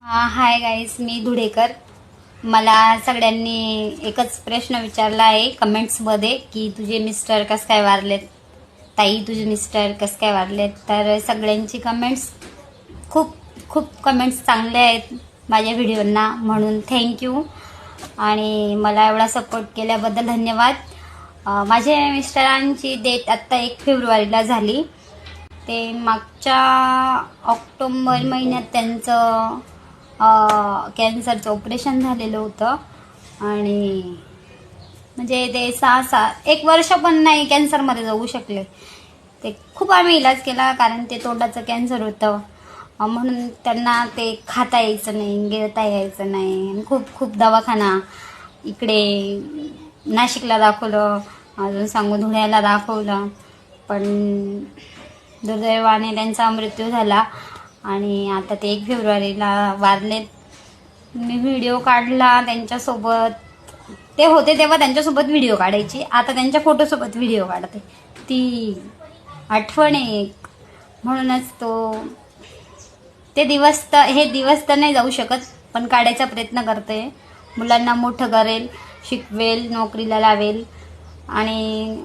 Hi guys, मी धुळेकर. मला सगळ्यांनी एकच प्रश्न विचारला आहे कमेंट्समध्ये की तुझे मिस्टर कसं काय वारलेत, ताई तुझे मिस्टर कसं काय वारलेत. तर सगळ्यांची कमेंट्स खूप खूप कमेंट्स चांगले आहेत माझ्या व्हिडिओंना, म्हणून थँक्यू. आणि मला एवढा सपोर्ट केल्याबद्दल धन्यवाद. माझ्या मिस्टरांची डेट आत्ता 1 फेब्रुवारीला झाली. ते मागच्या ऑक्टोबर महिन्यात त्यांचं कॅन्सरचं ऑपरेशन झालेलं होतं. आणि म्हणजे ते 1 वर्ष पण नाही कॅन्सरमध्ये जाऊ शकले. ते खूप आम्ही इलाज केला, कारण ते तोंडाचं कॅन्सर होतं. म्हणून त्यांना ते खाता यायचं नाही, गिळता यायचं नाही. खूप खूप दवाखाना इकडे नाशिकला दाखवलं, अजून सांगू धुळ्याला दाखवलं, पण दुर्दैवाने त्यांचा मृत्यू झाला. आणि आता ते 1 फेब्रुवारीला वारलेत. मी व्हिडिओ काढला त्यांच्यासोबत, ते होते तेव्हा त्यांच्यासोबत व्हिडिओ काढायची, आता त्यांच्या फोटोसोबत व्हिडिओ काढते. ती आठवण आहे एक, म्हणूनच ते दिवस हे दिवस तर नाही जाऊ शकत, पण काढायचा प्रयत्न करते. मुलांना मोठं करेल, शिकवेल, नोकरीला लावेल. आणि